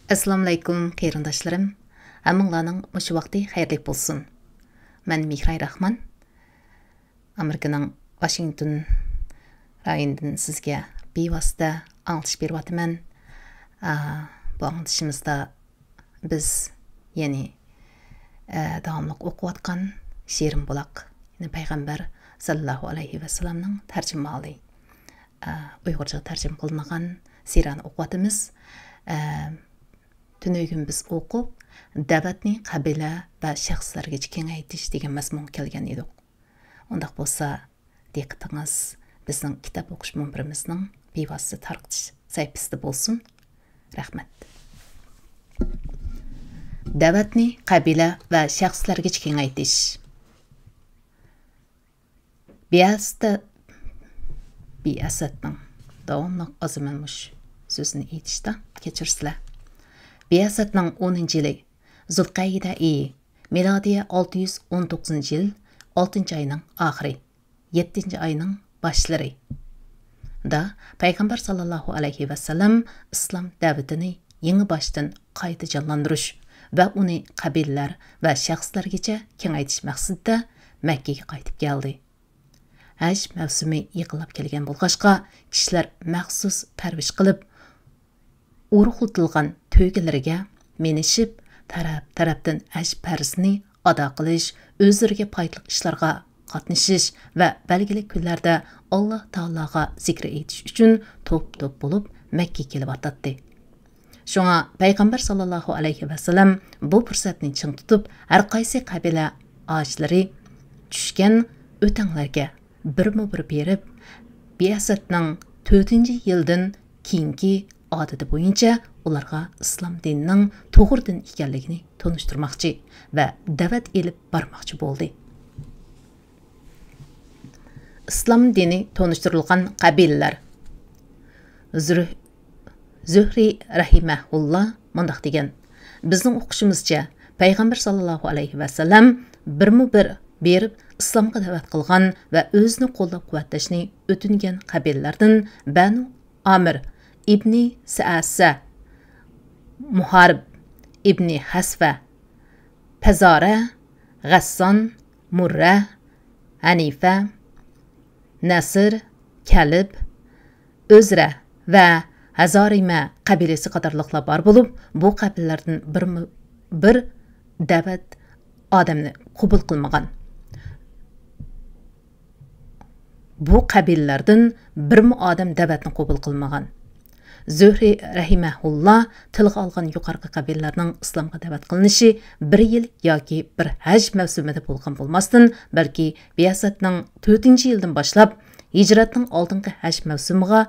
Assalamu alaykum qarindoshlarım. Hammanglarning mush vaqti xayrli bo'lsin. Men Mihray Rahman. Amerikaning Washington rayonidan sizga bevosita anglatish beryapman. Bu anglitishimizda biz ya'ni davomli o'qiyotgan Shirin Buloq, ya'ni payg'ambar sallallohu alayhi vasallamning tarjimali Uyg'urcha tarjima qilingan sirani o'qiyotimiz. Tünögün biz o'qib, da'vatni qabila va shaxslarga kengaytirish degan mazmun kelgan edik. Undaq bo'lsa, diqqatingiz bizning kitob o'qish munbirimizning bevosita tarqitish sayfasida bo'lsin. Rahmat. Da'vatni qabila va shaxslarga kengaytirish. Biasatning davomli azmanmush so'zini aytishda kechirsizlar. Biyasatning 10-yili Zulqayda milodiya 619-yil 6-ayning oxiri 7-ayning boshlari da payg'ambar sallallohu alayhi vasallam islom da'vatini yangi boshdan qayta jonlantirish va uni qabilalar va shaxslargacha kengaytirish maqsadida Makka ga qaytib keldi. Haj mavsumi yaqinlab kelgan bo'lg'achqa kishilar maxsus parvish qilib urug'latilgan to'ygalarga menishib, taraf-tarafdan haj farzini ado qilish, o'zlariga foydali ishlarga qatnashish va belgili kunlarda Alloh taologa zikr etish uchun to'p-to'p bo'lib Makka kelib atadi. Shunga payg'ambar sallallohu alayhi vasallam bu fursatni ching tutib, har qaysi qabila a'jlari tushgan o'tanglarga birma-bir berib, biyasatning 4-yildan keyingi odati bo'yicha ularga islom dinining to'g'ri din ekanligini tanishtirmoqchi va da'vat elib bormoqchi bo'ldi. Islom dini tanishtirilgan qabilalar. Zuhri rahimahulloh mundaq degan: bizning o'qishimizcha payg'ambar sallallohu alayhi vasallam birma-bir berib islomga da'vat qilgan va o'zini qo'llab-quvvatlashni o'tingan qabilalardan Banu Amir İbni Sa'asa, Muharib İbni Hasfa, Pazara, Ghassan, Murra, Hanifa, Nasr, Kalib, Özra va Hazarima qabilasi qatorliqlar bor bo'lib, bu qabilalardan bir da'vat odamni qabul qilmagan. Bu qabilalardan birmi odam da'vatni qabul qilmagan. Zuhri rahimahulloh tilga olgan yuqorqi qabilalarning islomga da'vat qilinishi 1 yil yoki bir haj mavsumida bo'lgan bo'lmasdan, balki biyasatning 4-yildan boshlab hijratning oldingi haj mavsumiga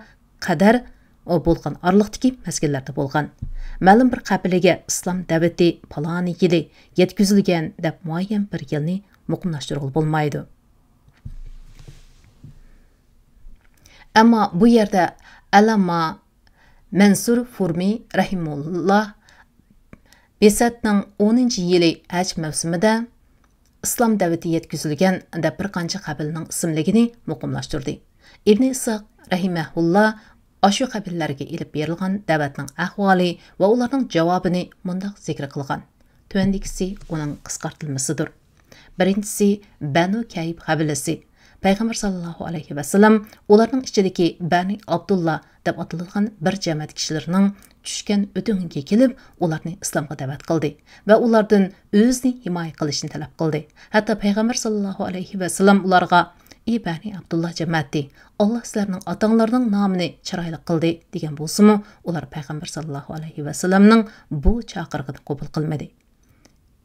qadar bo'lgan oraliqdagi mezgillarda bo'lgan. Ma'lum bir qabilaga islom da'vati paloni yili yetkazilgan deb muayyan bir yilni muqimlashtirib bo'lmaydi. Ammo bu yerda alama Mansur Furmi rahimulloh Besatning 10-yili haj mavsumida islom da'vati yetkazilgan deb bir qancha qabilning ismligini muqimlashtirdi. Ibn Isoq rahimahulloh ashu qabillarga ilib berilgan da'vatning ahvoli va ularning javobini mundaq zikr qilgan. Tövendikisi uning qisqartilmasidir. Birinchisi Banu Kayb qabilasi. Payg'ambar sallallohu alayhi vasallam ularning ichidagi Bani Abdullah deb atalgan bir jamoat kishilarining tushgan o'tingiga kelib, ularni islomga da'vat qildi va ulardan o'zini himoya qilishni talab qildi. Hatto payg'ambar sallallohu alayhi vasallam ularga: "Ey Bani Abdullah jamoati, Alloh sizlarning otanglarning nomini chiroyli qildi" degan bo'lsa-mu, ular payg'ambar sallallohu alayhi vasallamning bu chaqirig'ini qabul qilmadi.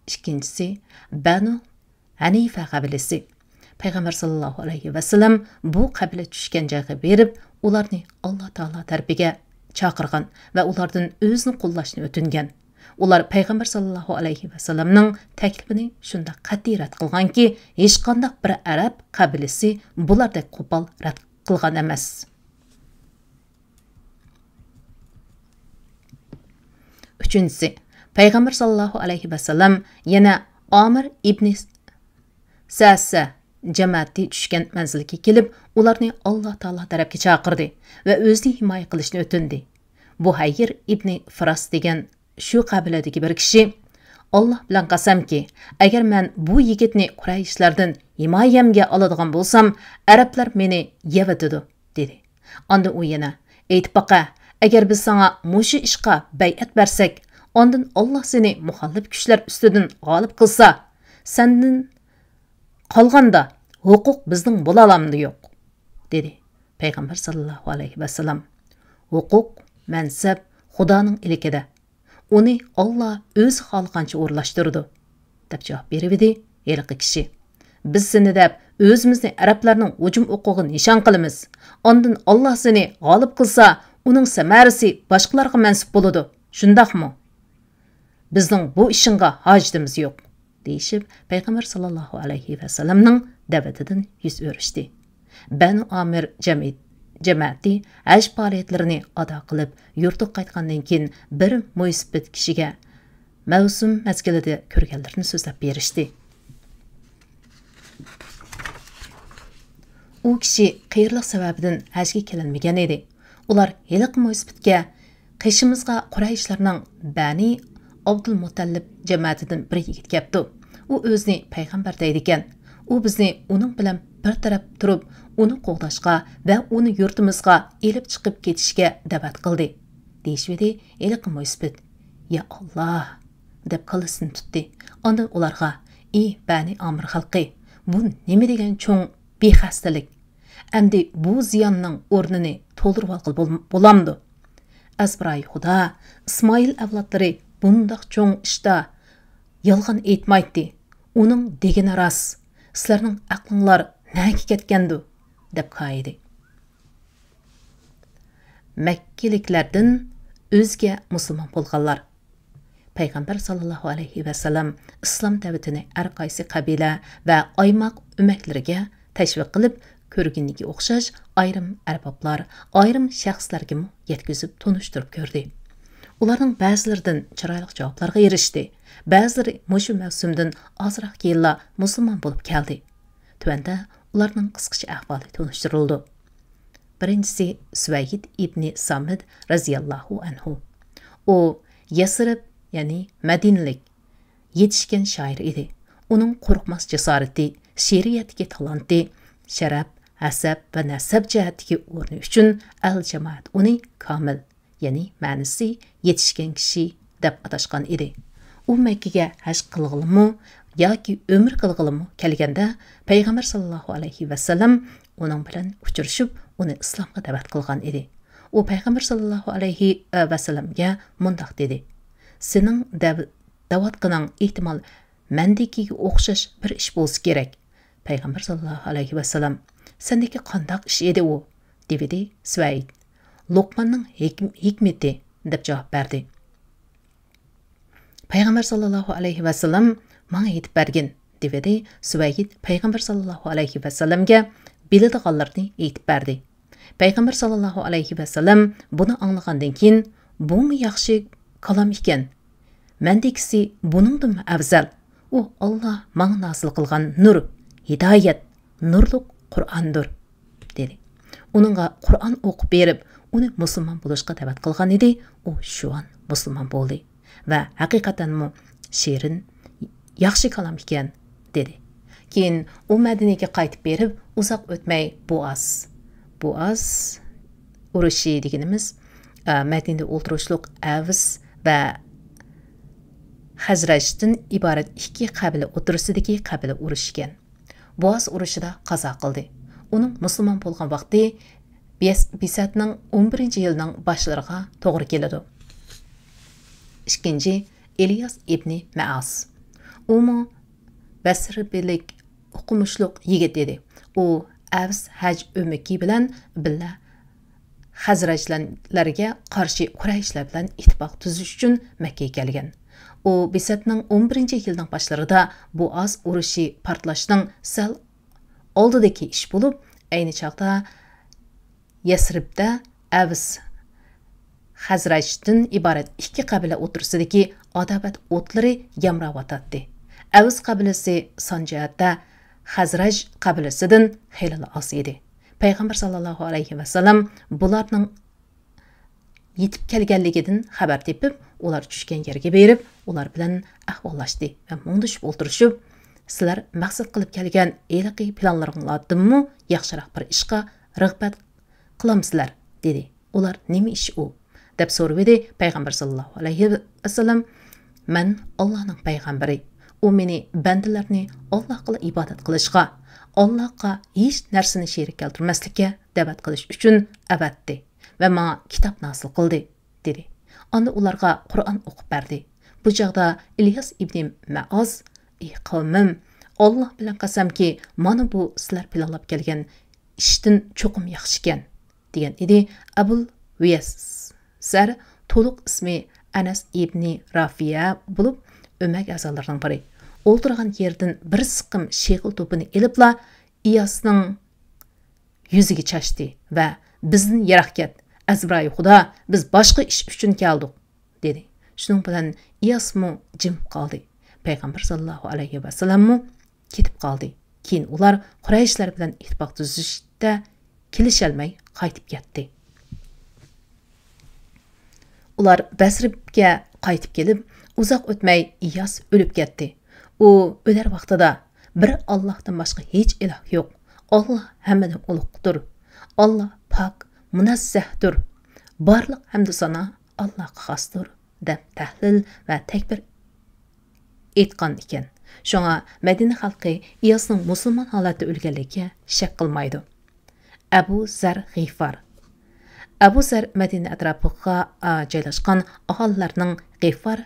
Ikkinchisi Banu Hanifa qabilasi. Payg'ambar sallallohu alayhi vasallam bu qabila tushgan joyga berib, ularni Alloh taolo tarafiga chaqirgan va ulardan o'zini qo'llashni o'tingan. Ular payg'ambar sallallohu alayhi vasallamning taklifini shunda qat'iy rad qilganki, hech qanday bir arab qabilasi bulardek qo'pol rad qilgan emas. Uchinchisi, payg'ambar sallallohu alayhi vasallam yana Amir ibn Sa'sa jamoati tushgan manzilga kelib, ularni Alloh taolo tarafga chaqirdi va o'zini himoya qilishni o'tindi. Bu Hayr ibn Firas degan shu qabiladagi bir kishi Alloh bilan qasamki, agar men bu yigitni Qurayshlardan himoyamga oladigan bo'lsam, arablar meni yevatidi, dedi. Onda u yana aytib baqa, agar biz sana mushu ishqa bay'at bersak, ondan Alloh seni muxallif kuchlar ustidan g'olib qilsa, sendan qolganda huquq bizning bo'la olamdi yo'q, dedi. Payg'ambar sallallohu alayhi vasallam huquq, mansab Xudoning ilikida. Uni Alloh o'zi xohlagancha o'rlashtirdi, deb javob beribdi eliqi kishi. Biz seni deb o'zimizni arablarning hujum o'qig'ini nishon qilamiz. Ondan Alloh seni g'olib qilsa, uning samarasi boshqalarga mansub bo'ladi. Shundaqmi? Bizning bu ishingga hojatimiz yo'q, deyishib Payg'ambar sallallohu alayhi vasallamning da'vatidan yuz o'rishdi. Banu Amir jamoati haj faoliyatlarini ado qilib, yurtga qaytgandan keyin bir mo'ysibit kishiga mavsum mazgilida ko'rganlarini so'zlab berishdi. U kishi qiyirliq sababidan hajga kelinmagan edi. Ular heliq mo'ysibitga qishimizga Qurayshlarning Bani Abdul Mutallib jamoatidan bir yigit kelibdi. U o'zini payg'ambar deydi ekan. U bizni uning bilan bir taraf turib, uni qo'g'dashga va uni yurtimizga elib chiqib ketishga da'vat qildi, deyishdi heliq mo'ysibit. Ya Alloh, deb qal'asini tutdi. Ondan ularga: "Ey Bani Amir xalqi, bu nima degan cho'ng bexastalik? Endi bu ziyonning o'rnini to'ldirib olqil bo'lamdi. Azbiray Xudo, Ismoil avlodlari bundaq cho'ng ishda yolg'on aytmaydi. Uning degani rost. Sizlarning aqlinglar nega ketgandu?" deb qo'ydi. Makkaliklardan o'zga musulmon bo'lganlar. Payg'ambar sallallohu alayhi vasallam islom da'vatini har qaysi qabila va oymoq umaklariga tashviq qilib, ko'rginiga o'xshash ayrim arboblar, ayrim shaxslarga yetkazib tunishtirib ko'rdi. Ularning ba'zilaridan chiroyli javoblarga erishdi. Ba'zilari mushu mavsumdan ozroq yillar musulmon bo'lib keldi. Tuanda ularning qisqacha ahvoli tunishtirildi. Birinchisi Suvayd ibn Samid raziyallohu anhu. U Yasrib, ya'ni Madinalik yetishgan shoir edi. Uning qo'rqmas jasorati, she'riyatga talanti, sharaf, hasab va nasab jihatiga o'rni uchun al-jamoat uni komil, ya'ni ma'nisi yetishgan kishi deb atashgan edi. U Makkaga haj qilg'ilmi yoki umr qilg'ilmi kelganda Payg'ambar sallallohu alayhi vasallam uning bilan uchrashib, uni islomga da'vat qilgan edi. U Payg'ambar sallallohu alayhi vasallamga mundoq dedi: "Sening da'vat qilgan ehtimol mendekiga o'xshash bir ish bo'lsa kerak." Payg'ambar sallallohu alayhi vasallam: "Sendeki qandoq ish edi u?" dedi Suvayd. "Luqmanning hikmati" deb javob berdi. Payg'ambar sallallohu alayhi vasallam: "Menga aytib bergin" dedi Suvayd. Payg'ambar sallallohu alayhi vasallamga biladiganlarni aytib berdi. Payg'ambar sallallohu alayhi vasallam buni anglagandan keyin: "Bu mu yaxshi kalom ekan? Mendekisi buningdan afzal. U Alloh menga nasil qilgan nur, hidoyat, nurliq Qur'ondir" dedi. Uningga Qur'on o'qib berib, uni musulmon bo'lishga da'vat qilgan edi. U shu an musulmon bo'ldi va haqiqatanmi she'rin yaxshi kalom ekan, dedi. Keyin u Madinaga qaytib berib, uzoq o'tmay Buaz urushi deganimiz Madinada o'ltirishliq Avs va Hazrajdan iborat ikki qabila o'tirisidagi qabila urush ekan. Buaz urushida qazo qildi. Uning musulmon bo'lgan vaqti Bisatning 11-yilning boshlariga to'g'ri keladi. Ikkinchi Ilyas ibn Maas. U Basrbilik o'qimishliq yigit edi. U Avs haj umiki bilan billa Hazrajlarga qarshi Qurayshlar bilan ittifoq tuzish uchun Makka ga kelgan. U Bisatning 11-yilning boshlarida Buaz urushi portlashning sal oldidagi ish bo'lib, ayni chaqda Yasribda Avs Hazrajdan iborat ikki qabila o'tirsidagi adovat o'tlari yamrayotdi. Avs qabilasi son jihatda Hazraj qabilasidan xeyli oz edi. Payg'ambar sallallohu alayhi vasallam bularning yetib kelganligidan xabar tepib, ular tushgan yerga berib, ular bilan ahvollashdi va mundishib o'tirishib, sizlar maqsad qilib kelgan eliqiy planlaringlardanmi yaxshiroq bir ishqa rag'bat qilamsizlar, dedi. Ular nima ish u? deb so'radi payg'ambar sallallohu alayhi vasallam. Men Allohning payg'ambari. U meni bandalarni Allohga ibodat qilishga, Allohga hech narsani sherik keltirmaslikka da'vat qilish uchun avatdi va menga kitob nasil qildi, dedi. Onda ularga Qur'on o'qib berdi. Bu chaqda İlyas ibn Ma'az, "Ey qavmim, Alloh bilan qasamki, mana bu sizlar planlab kelgan ishdan cho'qim yaxshi ekan", degan edi. Abul Viyassar to'liq ismi Anas ibn Rafiya bo'lib, o'mak a'zolarining biri. O'ltirgan yerdan bir siqim sheg'il to'pini elibla İyasning yuziga chashdi va "Bizni yiroq ket, Azroil Xudo, biz boshqa ish uchun keldik", dedi. Shuning bilan İyasmu jim qoldi. Payg'ambar sallallohu alayhi vasallammu ketib qoldi. Keyin ular Qurayshlar bilan ittifoq tuzishda kelisholmay qaytib ketdi. Ular Basrga qaytib kelib, uzoq o'tmay İyas o'lib ketdi. U o'lar vaqtida bir Allohdan boshqa hech iloh yo'q. Alloh hammadan ulug'dir. Alloh pok, munazzahdir. Barliq hamd sana Allohga xosdir, deb tahlil va takbir aytgan ekan. Shunga Madina xalqi İyasning musulmon holatda o'lganligiga shak qilmaydi. Abu Zar G'ifar. Abu Zar Madina atrofiga joylashgan aholilarning G'ifar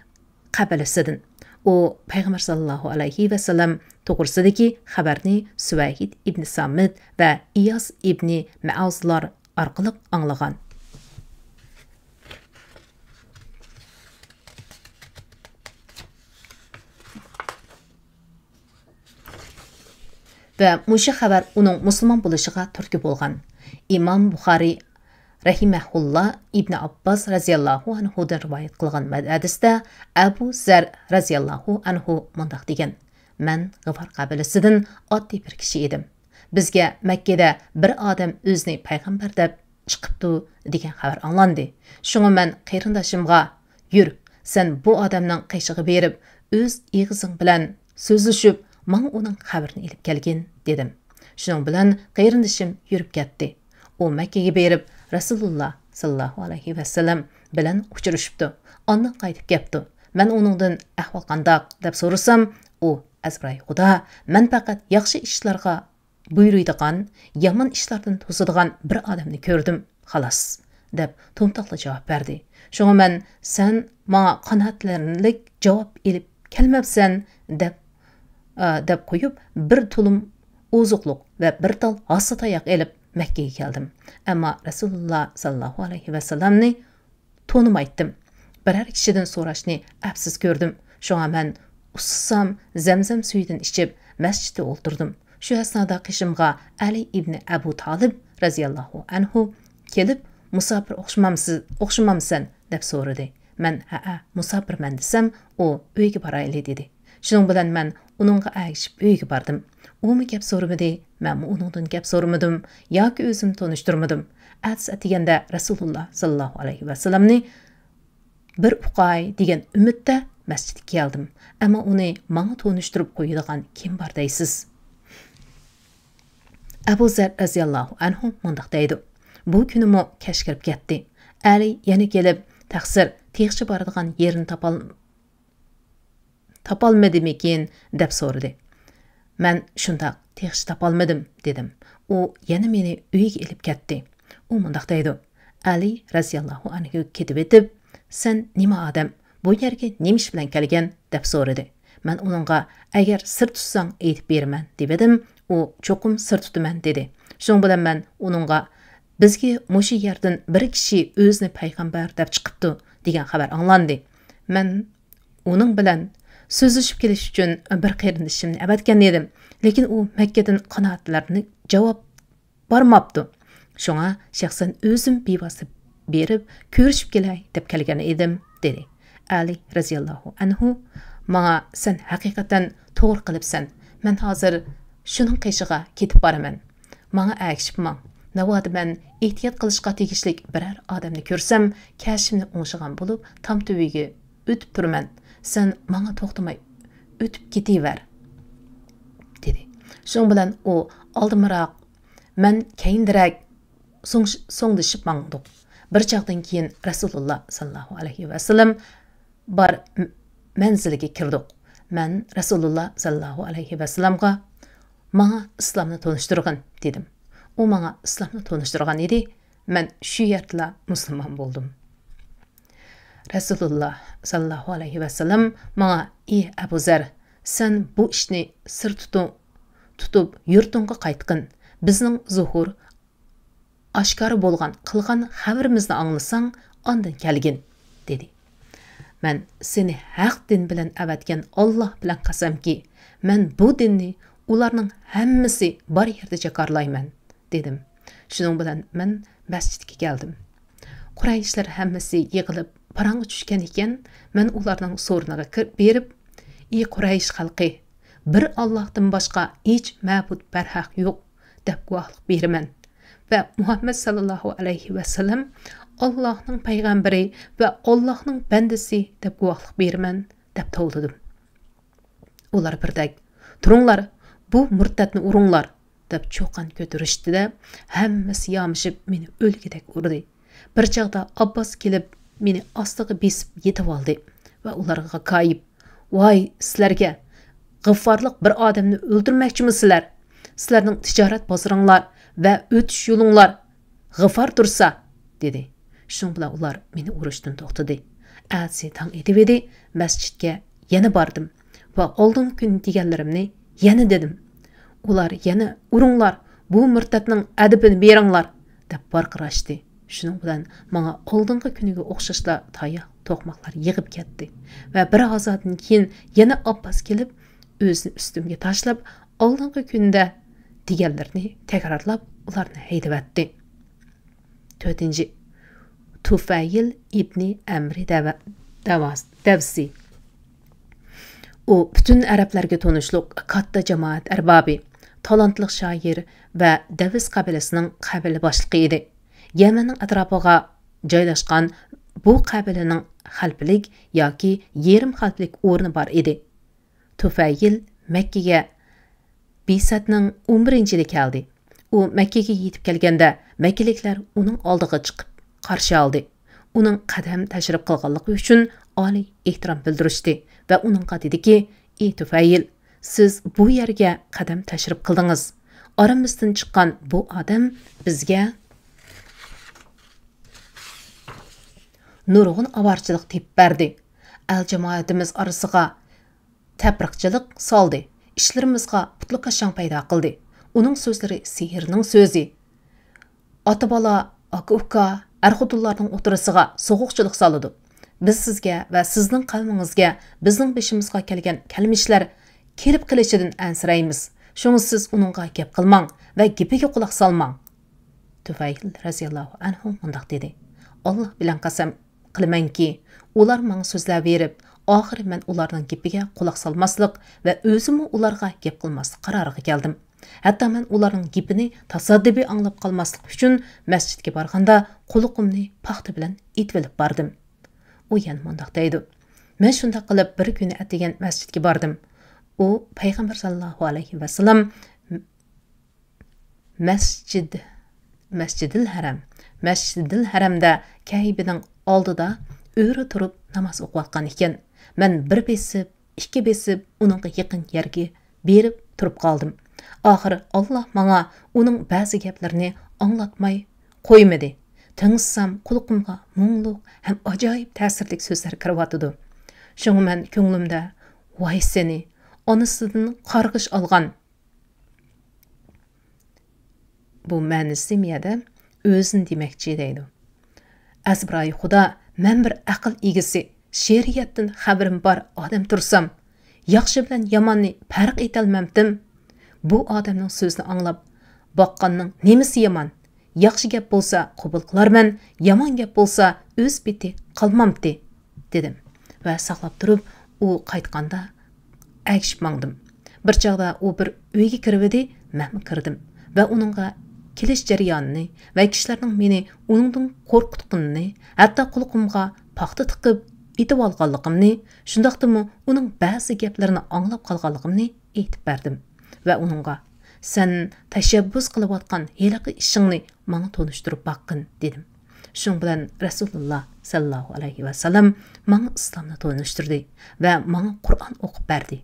qabilasidan. U payg'ambar sallallohu alayhi vasallam to'g'risidagi xabarni Suvayd ibn Samit va İyas ibn Ma'azlar orqali anglagan. Va mushu xabar uning musulmon bo'lishiga turtki bo'lgan. Imom Buxoriy rahimahulloh Ibn Abbas raziyallohu anhudan rivoyat qilgan hadisda Abu Zar raziyallohu anhu mundaq degan: "Men G'ifar qabilasidan oddiy bir kishi edim. Bizga Makkada bir odam o'zini payg'ambar deb chiqibdi degan xabar anglandi. Shunga men qarindoshimga, yur, sen bu odamning qishig'i berib, o'z eg'izing bilan so'zlashib, men uning xabarini ilib kelgin", dedim. Shuning bilan qarindoshim yurib ketdi. U Makkaga berib Rasululloh sallallohu alayhi vasallam bilan uchrashibdi. Ondan qaytib kelibdi. Men uningdan ahvol qandoq deb so'rasam, u Azroil Xudo, men faqat yaxshi ishlarga buyuradigan, yomon ishlardan to'sadigan bir odamni ko'rdim, xolos, deb to'mtoqli javob berdi. Shunga men sen menga qanoatlanlik javob elib kelmabsan deb qo'yib, bir tulum ozuqliq va bir tal hassa tayoq elib Makkaga keldim. Ammo Rasululloh sallallohu alayhi vasallamni tonimaydim. Biror kishidan so'rashni afsus ko'rdim. Shunga men ussam Zamzam suyidan ichib masjidda o'ltirdim. Shu asnoda qishimga Ali ibn Abu Talib raziyallohu anhu kelib, "Musofir o'xshamamsan?" deb so'radi. Men "Ha, musofirman" desam, u "Uyga borayli" dedi. Shuning bilan men uningga agishib uyga bordim. U mu gap so'ramadi, men uningdan gap so'ramadim yoki o'zim tanishtirmadim. Atiganda Rasululloh sallallohu alayhi vasallamni bir uqay degan umidda masjidga keldim. Ammo uni menga tanishtirib qo'yadigan kim bor deysiz? Abu Zar raziyallohu anhu mundaq deydi: "Bu kunimi kash kirib ketdi. Ali yana kelib, taqsir teg'chi boradigan yerini topolmadimikin deb so'radi. Men shundaq teg'chi topolmadim dedim. U yana meni uyiga elib ketdi. U mundaq deydi: Ali raziyallohu anhu ketib etib, "Sen nima odam? Bu yerga nima ish bilan kelgan?" deb so'radi. Men uningga "Agar sir tutsang aytib beraman" dedim. U "Cho'qim sir tutaman" dedi. Shuning bilan men uningga "Bizga mushu yerdan bir kishi o'zini payg'ambar deb chiqibdi" degan xabar anglandi. Men uning bilan so'zlashib kelish uchun bir qarindishimni avatgan edim. Lekin u Makkadan qanoatlarni javob bormabdi. Shunga shaxsan o'zim bevosita berib ko'rishib kelay deb kelgan edim, dedi. Ali raziyallohu anhu menga "Sen haqiqatan to'g'ri qilibsan. Men hozir shuning qishig'iga ketib boraman. Menga agishibman. navoda men ehtiyot qilishga tegishlik biror odamni ko'rsam, kashimni o'ng'ishigan bo'lib, tam tubiga o'tib turman. Sen menga to'xtamay o'tib ketaver, dedi. Shuning bilan u oldimroq, men keyinroq so'ngdishib mangdik. Bir chaqdan keyin Rasululloh sallallohu alayhi va sallam bar manziliga kirdik. Men Rasululloh sallallohu alayhi va sallamga menga islomni tanishtirgan dedim. U menga islomni tanishtirgan edi. Men shu yerda musulmon bo'ldim. Rasululloh sallallohu alayhi va sallam menga: "Ey Abu Zar, sen bu ishni sir tutib yurtingga qaytqin. Bizning zuhur oshkora bo'lgan qilgan xabarimizni anglasang, ondan kelgin", dedi. Men seni haq din bilan avatgan Alloh bilan qasamki, men bu dinni ularning hammasi bor yerda jakarlayman, dedim. Shuning bilan men masjidga keldim. Qurayshlar hammasi yig'ilib parangga tushgan ekan, men ularning so'riniga kirib berib: "Ey Quraysh xalqi, bir Allohdan boshqa hech ma'bud barhaq yo'q", deb guvohlik beraman. Va Muhammad sallallohu alayhi va sallam Allohning payg'ambari va Allohning bandasi deb guvohlik beraman, deb tovladim. Ular birdak: "Turinglar, bu murtadni uringlar", deb cho'qan ko'tarishdi-da, hammasi yomishib meni o'lgidek urdi. Bir chaqda Abbos kelib meni ostiga besib yetib oldi va ularga qayib: "Voy sizlarga, g'afforlik bir odamni o'ldirmoqchimisizlar? Sizlarning tijorat bozoringlar va o'tish yo'linglar g'affor tursa", dedi. Shuning bilan ular meni urishdan to'xtadi. Atsi tang etib edi, masjidga yana bordim va oldin kun deganlarimni yana dedim. Ular yana "Uringlar, bu murtadning adibini beringlar", deb barqirashdi. Shuning bilan menga oldingi kuniga o'xshashla tayoq, to'qmoqlar yig'ib ketdi va bir ozoddan keyin yana Abbos kelib o'zini ustimga tashlab, oldingi kunda deganlarni takrorlab ularni haydavatdi. 4. Tufayl ibn Amri Davsi. U bütün arablarga tanishliq katta jamoat arbobi, talantli shoir va Davis qabilasining qabila boshlig'i edi. Yamanning atrofiga joylashgan bu qabilaning xalqlik yoki yerim xalqlik o'rni bor edi. Tufayl Makkaga Bisatning 11-yili keldi. U Makkaga yetib kelganda Makkaliklar uning oldiga chiqib qarshi oldi. Uning qadam tashrif qilganligi uchun oliy ehtirom bildirishdi va uningga dediki: "Ey Tufayl, siz bu yerga qadam tashrif qildingiz. Aramizdan chiqqan bu odam bizga nurg'un avarchilik tep berdi. Al jamoatimiz orasiga tapriqchilik soldi. İşlerimizga putli qashang paydo qildi. Uning so'zlari sehrning so'zi. Ota-bola, aka-uka, arxudullarning o'tirisiga so'g'uqchilik soladi. Biz sizga va sizning qalbingizga bizning beshimizga kelgan kalmishlar kelib qilishidan ansiraymiz. Shunga siz uningga gap qilmang va gapiga quloq solmang." Tufayl raziyallohu anhu mundaq dedi: "Alloh bilan qasam qilamanki, ular menga so'zlab berib, oxiri men ularning gapiga quloq solmaslik va o'zim ularga gap qilmaslik qaroriga keldim. Hatto men ularning gapini tasaddibiy anglab qolmaslik uchun masjidga borganda quliqimni paxta bilan etib bordim." U yana mundaq deydi: "Men shunday qilib bir kuni atigan masjidga bordim. U payg'ambar sallallohu alayhi va sallam Masjidil Haramda Kaybining oldida o'ri turib namoz o'qiyotgan ekan. Men bir besib, ikki besib uningga yaqin yerga berib turib qoldim. Oxiri Alloh menga uning ba'zi gaplarini anglatmay qo'ymadi. Tingsam quliqimga mungluq ham ajoyib ta'sirli so'zlar kiryotdi. Shunga men ko'nglimda voy seni onasidan qarg'ish olgan." Bu ma'nisi miyada o'zini demakchi deydi. "Azbroy Xudo, men bir aql egisi, she'riyatdan xabarim bor odam tursam, yaxshi bilan yomonni farq etolmamdim. Bu odamning so'zini anglab boqqanning nemasi yomon? Yaxshi gap bo'lsa qabul qilarman, yomon gap bo'lsa o'z beti qolmamdi", dedim. Va saqlab turib, u qaytganda agishib mangdim. Bir chaqda u bir uyga kirib edi, men kirdim va uningga kelish jarayonini va kishilarning meni uningdan qo'rqitganini, hatto qulog'imga paxta tiqib etib olganligimni, shundaqdimi uning ba'zi gaplarini anglab qolganligimni aytib berdim va uningga "Sen tashabbus qilayotgan heliqi ishingni menga tonishtirib boqqin" dedim. Shun bilan Rasululloh sallallohu alayhi va sallam menga islomni tonishtirdi va menga Qur'on o'qib berdi.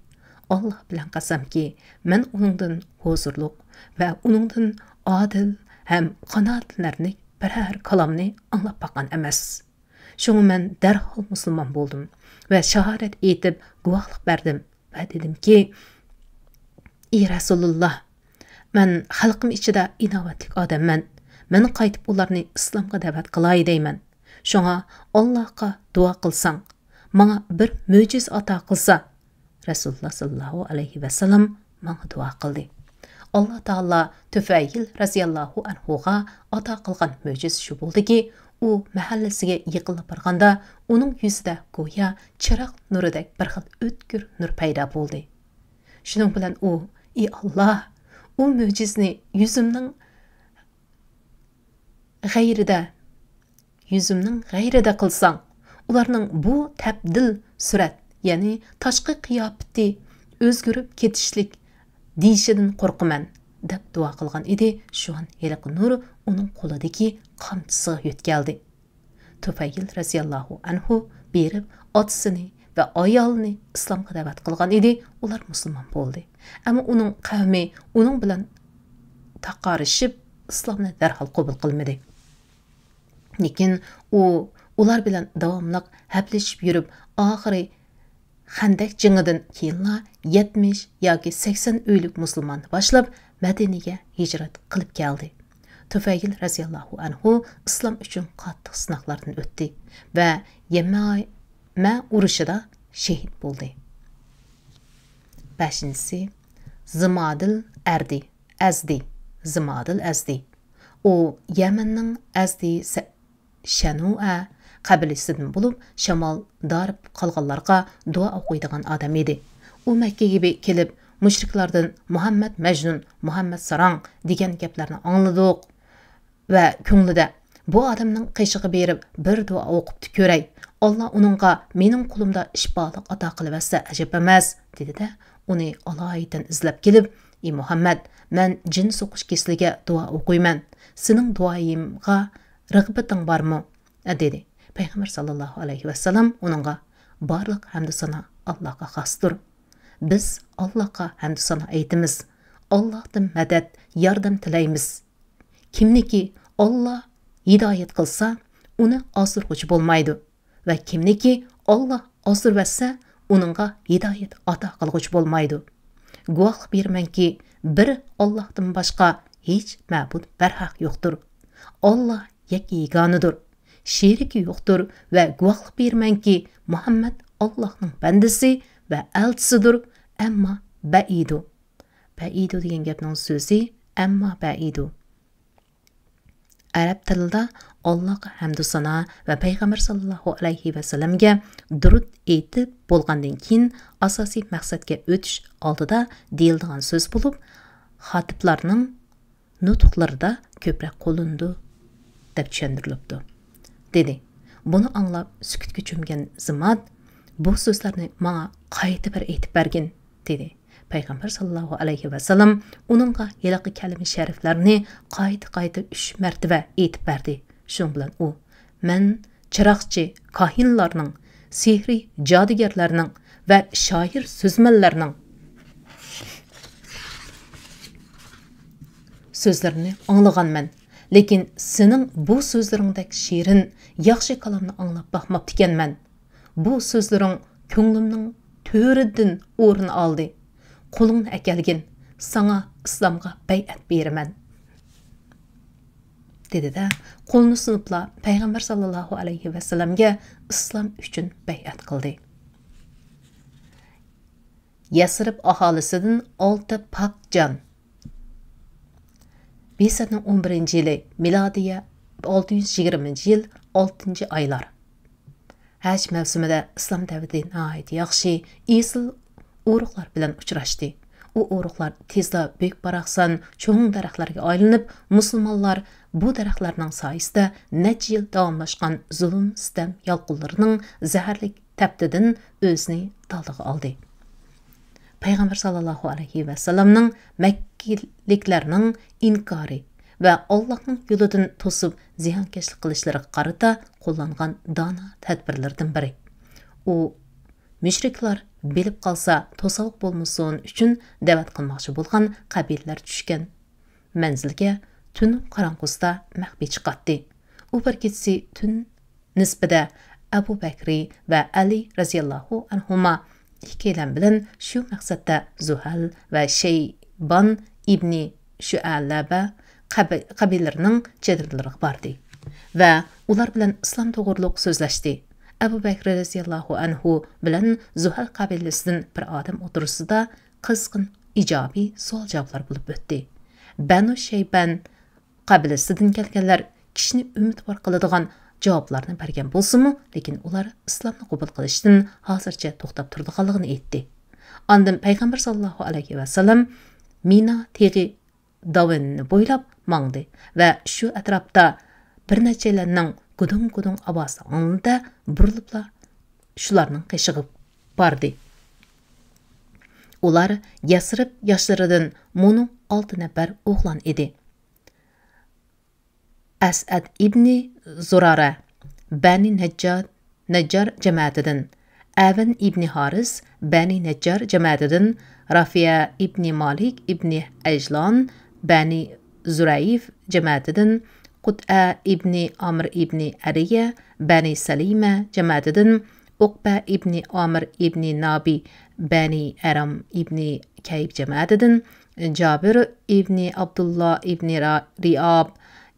Allah bilan qasamki, men uningdan huzurluq va uningdan adil ham qanoatlanarli biror kalomni anglab boqqan emas. Şunu men derhal musulmon bo'ldim va shahodat aytib guvohlik berdim va dedim ki, "Ey Rasululloh, men xalqim ichida inovatli odamman. Men qaytib ularni islomga da'vat qilay deyman. Shunga Allohga duo qilsang, menga bir mo'jiz ato qilsa." Rasululloh sallallohu alayhi va sallam menga duo qildi. Alloh taolo Tufayl radhiyallohu anhuga ato qilgan mo'jiz shu bo'ldiki, u mahallasiga yiqilib borganda uning yuzida go'yo chiroq nuridek bir xil o'tkir nur paydo bo'ldi. Shuning bilan u, "Ey Alloh, u mo'jizni yuzimning g'ayrida qilsang, ularning bu tabdil surat, ya'ni tashqi qiyofati o'zgarib ketishlik deyishidan qo'rqaman" deb duo qilgan edi. Shu an heliq nur uning qo'lidagi qamchisiga yetkazdi. Tufayl radhiyallohu anhu berib otasini va ayolini islomga da'vat qilgan edi. Ular musulmon bo'ldi. Ammo uning qavmi uning bilan taqarishib islomni darhol qabul qilmadi. Lekin ular bilan davomli haplashib yurib, oxiri Xandak jing'idan keyinla 70 yoki 80 uylik musulmonni boshlab Madinaga hijrat qilib keldi. Tufayl radhiyallohu anhu islom uchun qattiq sinoqlardan o'tdi va Yamama urushida shahid bo'ldi. 5-si Zimadil Azdi. U Yamanning Azdi Shanua qabilasidan bo'lib, shamol darib qolganlarga duo o'qiydigan odam edi. U Makkaga kelib, mushriklardan Muhammad Majnun, Muhammad Sarang degan gaplarni angladik va ko'nglida bu odamning qishig'i berib bir duo o'qibdi ko'ray. Alloh uningga mening qo'limda ishbolik ato qilibsa ajab emas, dedi-da, uni alohida izlab kelib, "Ey Muhammad, men jin so'qish kesligiga duo o'qiyman. Sening duoyimga rag'bating bormi?" dedi. Payg'ambar sallallohu alayhi va sallam uningga "Barliq hamd sana Allohga xosdir. Biz Allohga hamd sana aytamiz. Allohdan madad, yordam tilaymiz. Kimniki Alloh hidoyat qilsa, uni osirg'uchi bo'lmaydi va kimniki Alloh osirvasa, uningga hidoyat ato qilg'uchi bo'lmaydi. Guvohlik bermanki, bir Allohdan boshqa hech ma'bud barhaq yo'qdir. Alloh yagonidir. Şeriki yo'qdir va guvohlik bermanki, Muhammad Allohning bandasi va elchisidir, ammo baidu. Baidu degan gapning so'zi ammo baidu. Arab tilida Allohga hamd sana va payg'ambar sallallohu alayhi va sallamga durud aytib bo'lgandan keyin asosiy maqsadga o'tish oldida deyiladigan so'z bo'lib, xatiblarning nutqlarida ko'proq qo'llandi deb tushuntirilibdi. Dedi. Buni anglab sukutga cho'mgan Zimad bu so'zlarni menga qayta bir aytib bergin, dedi. Payg'ambar sallallohu alayhi va sallam uningga yiliqi kalima shariflarni qayta 3 martaba aytib berdi. Shun bilan u: "Men chiroqchi kohinlarning, sehri jodugarlarning va shoir so'zmanlarning so'zlarini anglaganman. Lekin sening bu so'zlaringdek shirin, yaxshi kalomni anglab baxmabdi ekanman. Bu so'zlaring ko'nglimning to'ridan o'rin oldi. Qo'lingni akalgin, sana islomga bay'at beraman." dedi-da, qo'lni sunibla payg'ambar sallallohu alayhi va sallamga islom uchun bay'at qildi. Yasrib aholisidan 6 pak jon. Besatning 11-yili, milodiya 620-yil 6-oylar. Haj mavsumida islom davlati nihoyat yaxshi, esil urug'lar bilan uchrashdi. u urug'lar tezda büyük baraqsan, cho'ng daraxtlarga aylanib, musulmonlar bu daraxtlarning soyasida necha yil davomlashgan zulm sistem yalqinlarining zaharlik taptidan o'zini daldiga oldi. Payg'ambar sallallohu alayhi va sallamning makkaliklarning inkori va Allohning yo'lidan to'sib ziyonkashlik qilishlariga qarata qo'llangan dono tadbirlardan biri. U mushriklar bilib qolsa to'savuk bo'lmasin uchun da'vat qilmoqchi bo'lgan qabilalar tushgan manzilga tun qorong'usida maxfiy chiqatdi. U bir kechasi tun nisbida Abu Bakri va Ali radhiyallohu anhuma ikkilan bilan shu maqsadda Zuhal va Shayban ibn Shu'alaba qabilalarining chedirlariga bordi va ular bilan islom to'g'riliq so'zlashdi. Abu Bakr radhiyallohu anhu bilan Zuhal qabilasidan bir odam o'tirsida qizg'in ijobiy savol-javoblar bo'lib o'tdi. Banu Shayban qabilasidan kelganlar kishini umidvor qiladigan javoblarni bergan bo'lsa-mu, lekin ular islomni qabul qilishdan hozircha to'xtab turganligini aytdi. Ondan payg'ambar sallallohu alayhi va sallam Mina teg'i davinni bo'ylab mangdi va shu atrofda bir nechalarning gudung ovozi anglida burilibla shularning qishig'ib bordi. Ular Yasrib yoshlaridan mo'nu 6 nafar o'g'lon edi. As'ad ibn Zurara Bani Najjar jamoatidan, Avan ibn Haris Bani Najjar jamoatidan, Rafiya ibn Malik ibn Ajlon Bani Zurayf jamoatidan, Qut'a ibn Amr ibn Ariya Bani Salima jamoatidan, Uqba ibn Amr ibn Nabi Bani Aram ibn Kayb jamoatidan, Jabir ibn Abdullah ibn Riyab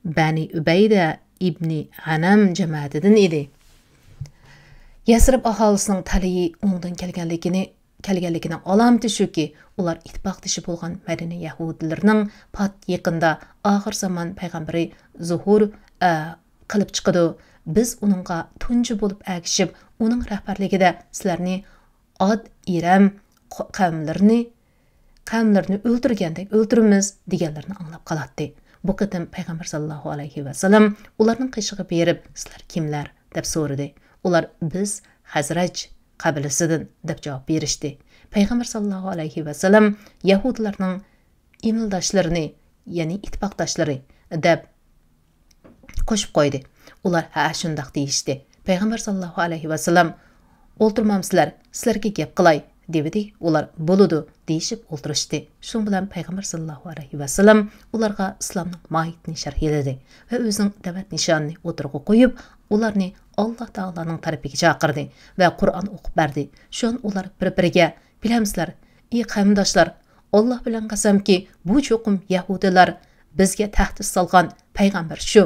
Bani Ubayda ibn Hanam jamoatidan edi. Yasrib aholisining taliyi o'ngdan kelganligining alomati shuki, ular ittifoqdoshi bo'lgan Madina yahudilarining pat yaqinda oxir zamon payg'ambari zuhur qilib chiqadi. Biz uningga tunji bo'lib agishib, uning rahbarligida sizlarni Ad Iram qavmlarini o'ldirgandek o'ldiramiz deganlarni anglab qolatdi. Bu qitim payg'ambar sallallohu alayhi va sallam ularning qishig'i berib, sizlar kimlar deb so'radi. Ular biz Hazraj qabilasidan deb javob berishdi. Payg'ambar sallallohu alayhi va sallam yahudlarning imildoshlarini, ya'ni ittifoqdoshlari deb qo'shib qo'ydi. Ular ha shundoq deyishdi. Payg'ambar sallallohu alayhi va sallam o'ltirmamsizlar, sizlarga gap qilay dedi. Ular bo'ludi deyishib o'ltirishdi. Shu bilan payg'ambar sallallohu alayhi va sallam ularga islomning mohiyatini sharhladi va o'zining da'vat nishonini o'tirg'a qo'yib, ularni Alloh taolaning tarafiga chaqirdi va Qur'on o'qib berdi. Shun ular bir-biriga bilamsizlar, ey qavmdoshlar, Alloh bilan qasamki, bu cho'qim yahudilar bizga tahdid solgan payg'ambar shu.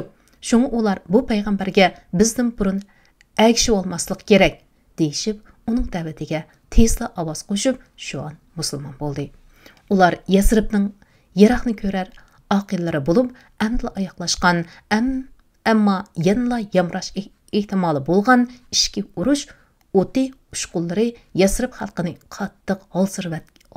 Shunga ular bu payg'ambarga bizdan burun agishib olmaslik kerak deyishib, uning da'vatiga tezla ovoz qo'shib, shu an musulmon bo'ldi. Ular Yasribning yiroqni ko'rar aqillari bo'lib, amdla oyoqlashgan, ammo yanla yamrash ehtimoli bo'lgan ishki urush o'ti ushqunlari Yasrib xalqini qattiq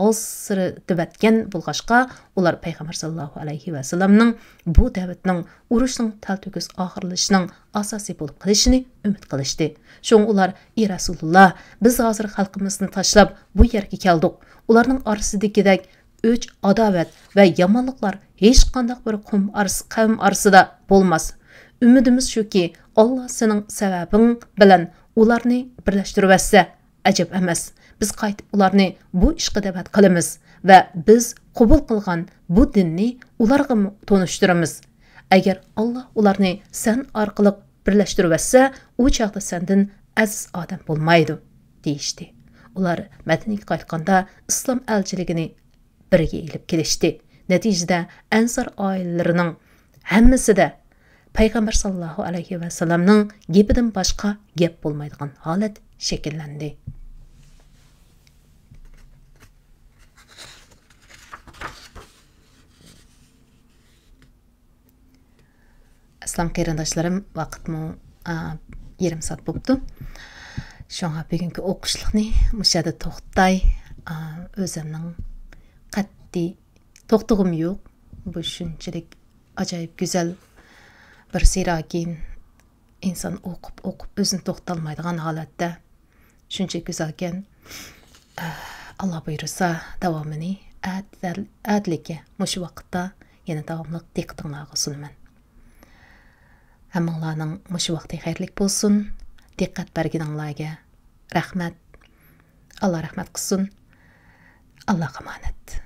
olsiratibatgan bo'lg'ashqa, ular payg'ambar sallallohu alayhi va sallamning bu da'vatning urushning talto'kis oxirlashining asosiy bo'lib qolishini umid qilishdi. So'ng ular: "Ey Rasululloh, biz hozir xalqimizni tashlab bu yerga keldik. Ularning orasidagidek o'ch adovat va yomonliklar hech qanday bir qavm orasida bo'lmas. Umidimiz shuki, Alloh sening sababing bilan ularni birlashtiribsa, ajab emas. Biz qaytib ularni bu ishga da'vat qilamiz va biz qabul qilgan bu dinni ularga tonishtiramiz. Agar Alloh ularni sen orqali birlashtiribsa, u chaqda sendan aziz odam bo'lmaydi" deyishdi. Ular Madinaga qaytganda islom elchiligini birga elib kelishdi. Natijada Ansar oilalarining hammasida payg'ambar sallallohu alayhi va sallamning gapidan boshqa gap bo'lmaydigan holat shakllandi. Aslam qarindoshlarım, vaqtmi yarim soat bo'libdi. Shunga bugungi o'qishlikni mushada to'xtay, o'zimning Әтті тоқтығым yok. Bu şunçalik acayip güzel bir sirakin insan okup özünü toxtalmaydigan halatda şuncha güzelken Allah buyursa davamını adlike muş vaqtda yana davamlıq diqqətinizə sunaman. Hammalarning muş vaqti xayrlik bolsun. Diqqət berginingizə rahmat. Allah rahmat qilsin. Allohga emanet.